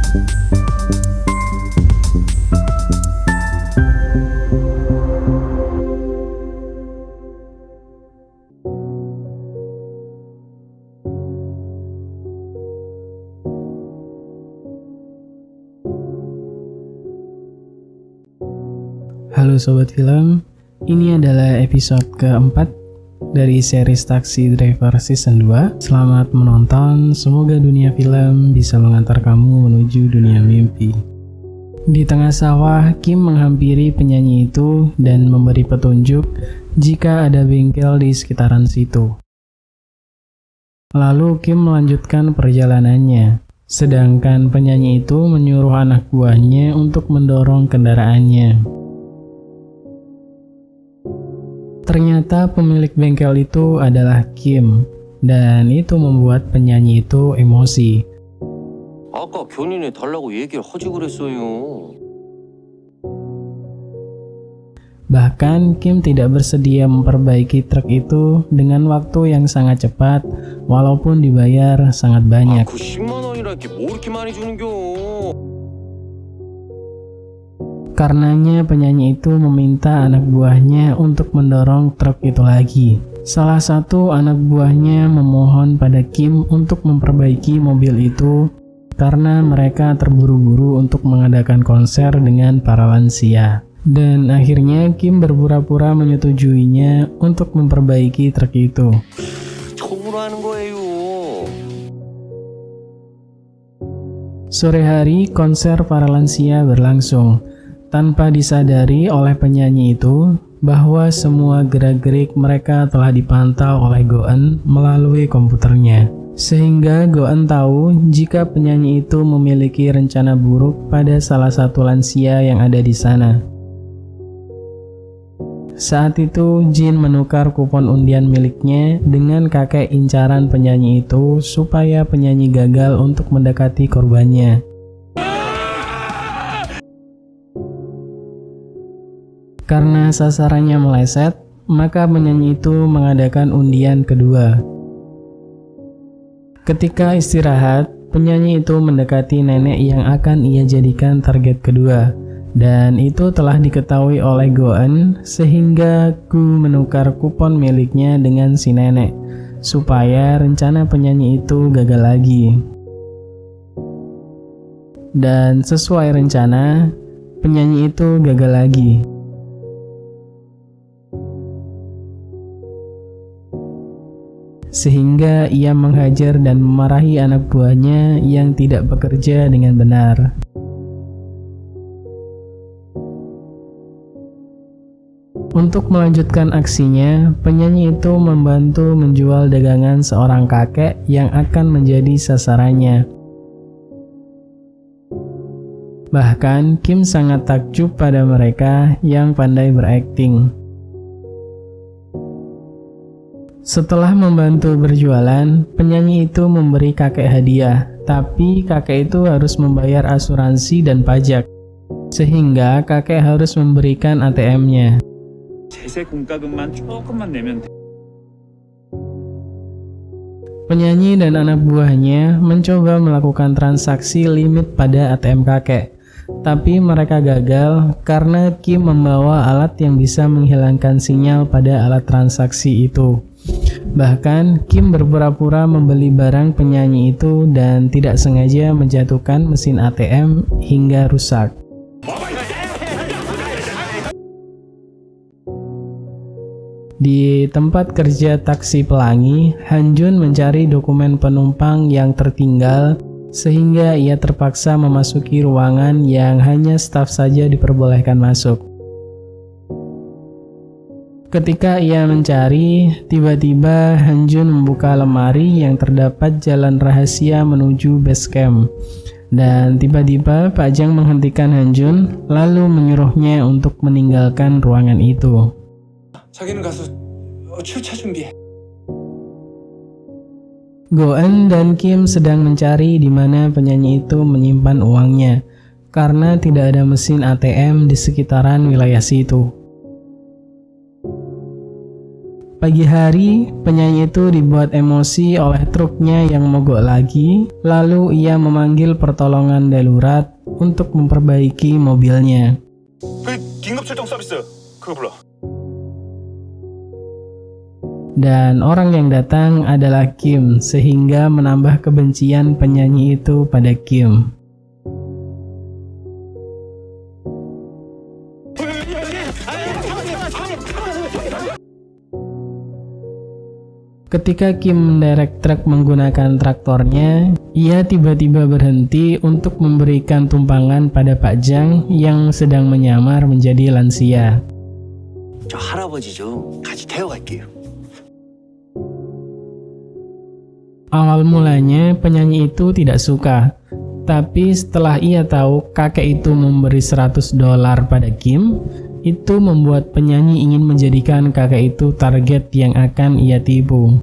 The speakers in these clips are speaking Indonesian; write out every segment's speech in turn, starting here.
Halo Sobat Film, ini adalah episode keempat dari series Taxi Driver Season 2. Selamat menonton, semoga dunia film bisa mengantar kamu menuju dunia mimpi. Di tengah sawah, Kim menghampiri penyanyi itu dan memberi petunjuk jika ada bengkel di sekitaran situ. Lalu Kim melanjutkan perjalanannya, sedangkan penyanyi itu menyuruh anak buahnya untuk mendorong kendaraannya. Ternyata pemilik bengkel itu adalah Kim, dan itu membuat penyanyi itu emosi. 아까 견인해 달라고 얘기를 하지 그랬어요. Bahkan Kim tidak bersedia memperbaiki truk itu dengan waktu yang sangat cepat, walaupun dibayar sangat banyak. 그 10만 원이랄 게 뭐 이렇게 많이 주는겨? Karenanya penyanyi itu meminta anak buahnya untuk mendorong truk itu lagi. Salah satu anak buahnya memohon pada Kim untuk memperbaiki mobil itu karena mereka terburu-buru untuk mengadakan konser dengan para lansia. Dan akhirnya Kim berpura-pura menyetujuinya untuk memperbaiki truk itu. 처음으로 하는 거예요. Sore hari konser para lansia berlangsung. Tanpa disadari oleh penyanyi itu bahwa semua gerak-gerik mereka telah dipantau oleh Go-eun melalui komputernya. Sehingga Go-eun tahu jika penyanyi itu memiliki rencana buruk pada salah satu lansia yang ada di sana. Saat itu Jin menukar kupon undian miliknya dengan kakek incaran penyanyi itu supaya penyanyi gagal untuk mendekati korbannya. Karena sasarannya meleset, maka penyanyi itu mengadakan undian kedua. Ketika istirahat, penyanyi itu mendekati nenek yang akan ia jadikan target kedua. Dan itu telah diketahui oleh Go-eun, sehingga Gu menukar kupon miliknya dengan si nenek, supaya rencana penyanyi itu gagal lagi. Dan sesuai rencana, penyanyi itu gagal lagi. Sehingga ia menghajar dan memarahi anak buahnya yang tidak bekerja dengan benar. Untuk melanjutkan aksinya, penyanyi itu membantu menjual dagangan seorang kakek yang akan menjadi sasarannya. Bahkan Kim sangat takjub pada mereka yang pandai berakting. Setelah membantu berjualan, penyanyi itu memberi kakek hadiah, tapi kakek itu harus membayar asuransi dan pajak, sehingga kakek harus memberikan ATM-nya. Penyanyi dan anak buahnya mencoba melakukan transaksi limit pada ATM kakek, tapi mereka gagal karena Kim membawa alat yang bisa menghilangkan sinyal pada alat transaksi itu. Bahkan Kim berpura-pura membeli barang penyanyi itu dan tidak sengaja menjatuhkan mesin ATM hingga rusak. Di tempat kerja taksi pelangi, Han Jun mencari dokumen penumpang yang tertinggal sehingga ia terpaksa memasuki ruangan yang hanya staf saja diperbolehkan masuk. Ketika ia mencari, tiba-tiba Han Jun membuka lemari yang terdapat jalan rahasia menuju base camp. Dan tiba-tiba Pak Jang menghentikan Han Jun, lalu menyuruhnya untuk meninggalkan ruangan itu. 자기는 가서 출차 준비해. Go-eun dan Kim sedang mencari di mana penyanyi itu menyimpan uangnya, karena tidak ada mesin ATM di sekitaran wilayah situ. Pagi hari, penyanyi itu dibuat emosi oleh truknya yang mogok lagi, lalu ia memanggil pertolongan darurat untuk memperbaiki mobilnya. 그 긴급 출동 서비스 그거 불러. Dan orang yang datang adalah Kim, sehingga menambah kebencian penyanyi itu pada Kim. Ketika Kim menderek truk menggunakan traktornya, ia tiba-tiba berhenti untuk memberikan tumpangan pada Pak Jang yang sedang menyamar menjadi lansia. 저 할아버지죠. 같이 태워갈게요. Awal mulanya penyanyi itu tidak suka, tapi setelah ia tahu kakek itu memberi $100 pada Kim, itu membuat penyanyi ingin menjadikan kakek itu target yang akan ia tipu.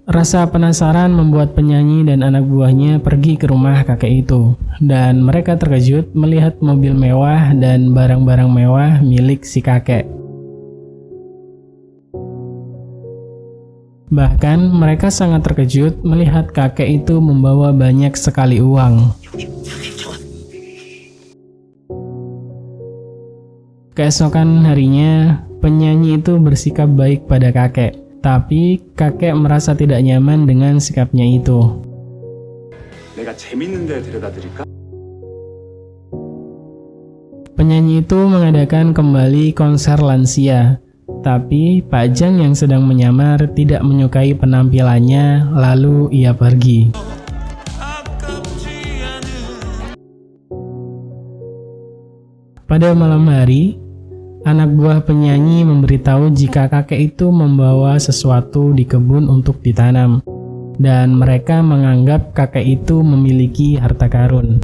Rasa penasaran membuat penyanyi dan anak buahnya pergi ke rumah kakek itu, dan mereka terkejut melihat mobil mewah dan barang-barang mewah milik si kakek. Bahkan mereka sangat terkejut melihat kakek itu membawa banyak sekali uang. Keesokan harinya, penyanyi itu bersikap baik pada kakek, tapi kakek merasa tidak nyaman dengan sikapnya itu. 내가 재밌는 데 데려다 드릴까? Penyanyi itu mengadakan kembali konser lansia, tapi Pak Jang yang sedang menyamar tidak menyukai penampilannya, lalu ia pergi. Pada malam hari, anak buah penyanyi memberitahu jika kakek itu membawa sesuatu di kebun untuk ditanam, dan mereka menganggap kakek itu memiliki harta karun.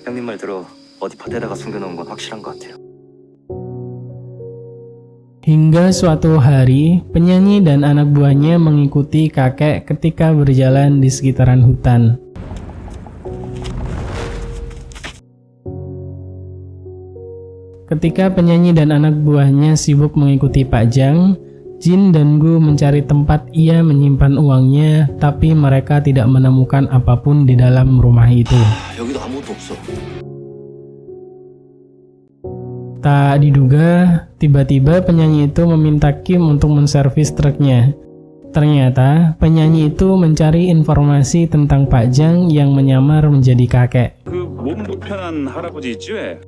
형님 말 들어 어디 밭에다가 숨겨놓은 건 확실한 것 같아요. Hingga suatu hari, penyanyi dan anak buahnya mengikuti kakek ketika berjalan di sekitaran hutan. Ketika penyanyi dan anak buahnya sibuk mengikuti Pak Jang, Jin dan Gu mencari tempat ia menyimpan uangnya, tapi mereka tidak menemukan apapun di dalam rumah itu. 여기도 아무것도 없어. Tak diduga, tiba-tiba penyanyi itu meminta Kim untuk menservis truknya. Ternyata, penyanyi itu mencari informasi tentang Pak Jang yang menyamar menjadi kakek. 그 몸 불편한 할아버지 있지 왜?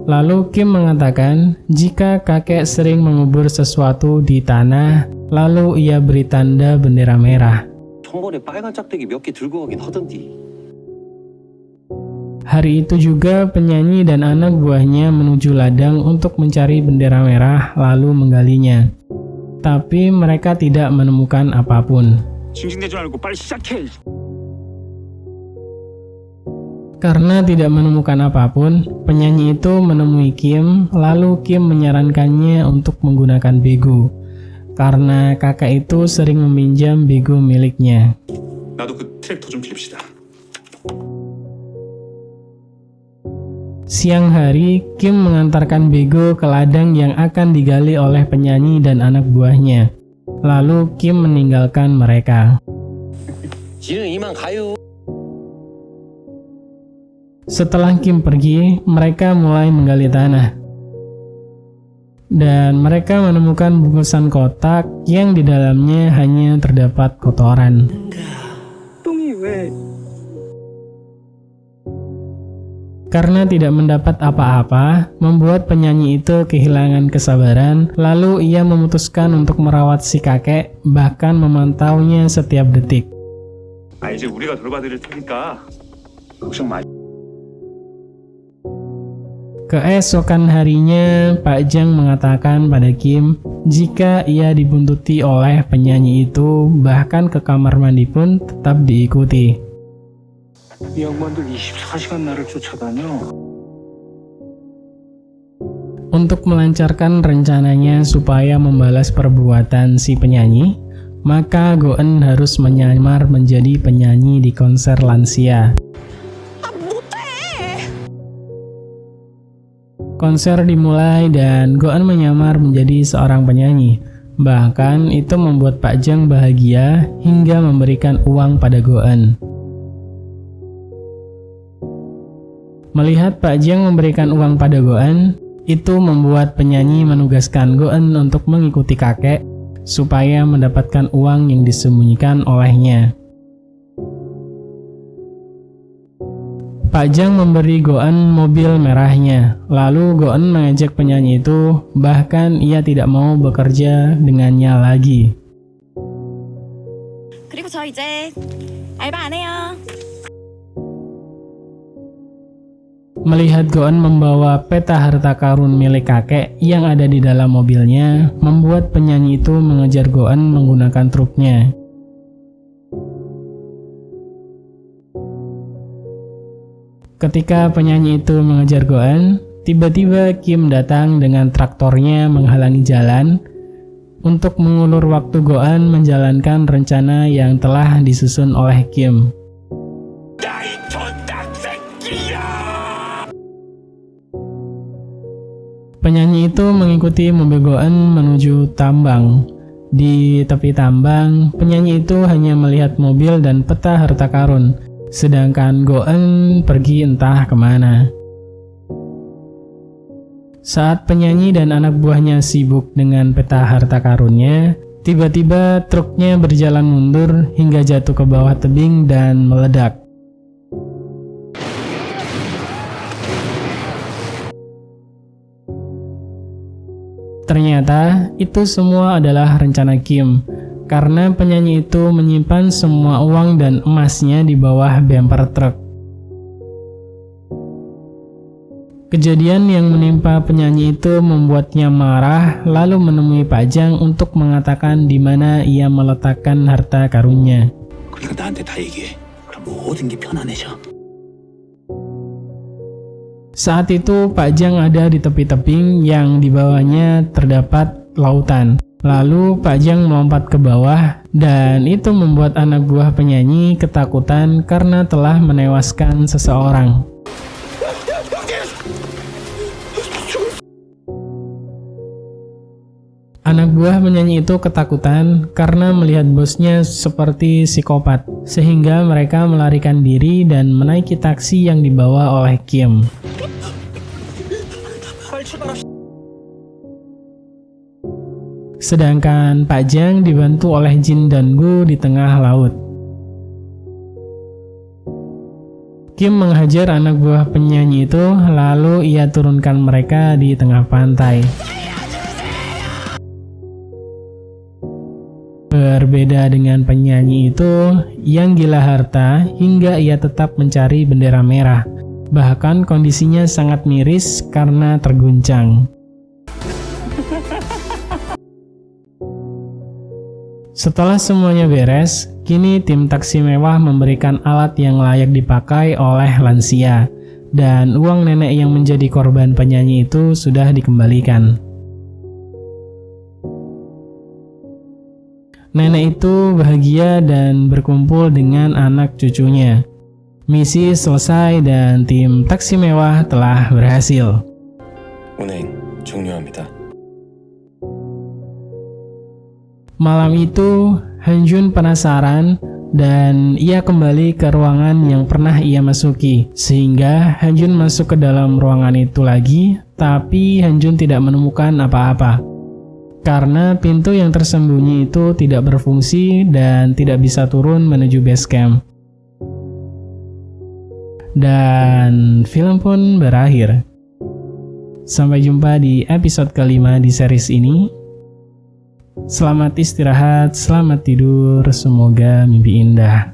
Lalu Kim mengatakan, jika kakek sering mengubur sesuatu di tanah, lalu ia beri tanda bendera merah. 청벌에 빨간 짝대기 몇 개 들고 가긴 하던디. Hari itu juga penyanyi dan anak buahnya menuju ladang untuk mencari bendera merah lalu menggalinya. Tapi mereka tidak menemukan apapun. 징징대지 말고 빨리 시작해. Karena tidak menemukan apapun, penyanyi itu menemui Kim, lalu Kim menyarankannya untuk menggunakan bego. Karena kakak itu sering meminjam bego miliknya. 나도 그 트랙터 좀 빌립시다. Siang hari, Kim mengantarkan bego ke ladang yang akan digali oleh penyanyi dan anak buahnya. Lalu Kim meninggalkan mereka. 지는 이만 가요. Setelah Kim pergi, mereka mulai menggali tanah. Dan mereka menemukan bungkusan kotak yang di dalamnya hanya terdapat kotoran. Karena tidak mendapat apa-apa, membuat penyanyi itu kehilangan kesabaran, lalu ia memutuskan untuk merawat si kakek, bahkan memantaunya setiap detik. 아 이제 우리가 돌봐드릴 테니까 걱정 마. Keesokan harinya, Pak Jang mengatakan pada Kim jika ia dibuntuti oleh penyanyi itu, bahkan ke kamar mandi pun tetap diikuti. 이 양반들 24시간 나를 쫓아다녀. Untuk melancarkan rencananya supaya membalas perbuatan si penyanyi, maka Go-eun harus menyamar menjadi penyanyi di konser lansia. Konser dimulai dan Go-eun menyamar menjadi seorang penyanyi. Bahkan itu membuat Pak Jang bahagia hingga memberikan uang pada Go-eun. Melihat Pak Jang memberikan uang pada Go-eun, itu membuat penyanyi menugaskan Go-eun untuk mengikuti kakek supaya mendapatkan uang yang disembunyikan olehnya. Pak Jang memberi Go-eun mobil merahnya, lalu Go-eun mengejek penyanyi itu, bahkan ia tidak mau bekerja dengannya lagi. 그리고 저 이제 알바 안 해요. Melihat Go-eun membawa peta harta karun milik kakek yang ada di dalam mobilnya, membuat penyanyi itu mengejar Go-eun menggunakan truknya. Ketika penyanyi itu mengejar Go-eun, tiba-tiba Kim datang dengan traktornya menghalangi jalan untuk mengulur waktu Go-eun menjalankan rencana yang telah disusun oleh Kim. Penyanyi itu mengikuti mobil Go-eun menuju tambang. Di tepi tambang, penyanyi itu hanya melihat mobil dan peta harta karun, sedangkan Go-eun pergi entah kemana. Saat penyanyi dan anak buahnya sibuk dengan peta harta karunnya, tiba-tiba truknya berjalan mundur hingga jatuh ke bawah tebing dan meledak. Ternyata itu semua adalah rencana Kim, karena penyanyi itu menyimpan semua uang dan emasnya di bawah bumper truk. Kejadian yang menimpa penyanyi itu membuatnya marah, lalu menemui Pak Jang untuk mengatakan di mana ia meletakkan harta karunnya. 그러니까 나한테 다 얘기해. 그럼 모든 게 편안해져. Saat itu Pak Jang ada di tepi tebing yang di bawahnya terdapat lautan. Lalu Pak Jang melompat ke bawah dan itu membuat anak buah penyanyi ketakutan karena telah menewaskan seseorang. Anak buah penyanyi itu ketakutan karena melihat bosnya seperti psikopat, sehingga mereka melarikan diri dan menaiki taksi yang dibawa oleh Kim. Sedangkan Pak Jang dibantu oleh Jin dan Gu di tengah laut. Kim menghajar anak buah penyanyi itu, lalu ia turunkan mereka di tengah pantai. Berbeda dengan penyanyi itu yang gila harta hingga ia tetap mencari bendera merah. Bahkan kondisinya sangat miris karena terguncang. Setelah semuanya beres, kini tim taksi mewah memberikan alat yang layak dipakai oleh lansia, dan uang nenek yang menjadi korban penyanyi itu sudah dikembalikan. Nenek itu bahagia dan berkumpul dengan anak cucunya. Misi selesai dan tim taksi mewah telah berhasil. 운행 종료합니다. Malam itu, Hanjun penasaran dan ia kembali ke ruangan yang pernah ia masuki. Sehingga Hanjun masuk ke dalam ruangan itu lagi, tapi Hanjun tidak menemukan apa-apa. Karena pintu yang tersembunyi itu tidak berfungsi dan tidak bisa turun menuju base camp. Dan film pun berakhir. Sampai jumpa di episode kelima di series ini. Selamat istirahat, selamat tidur, semoga mimpi indah.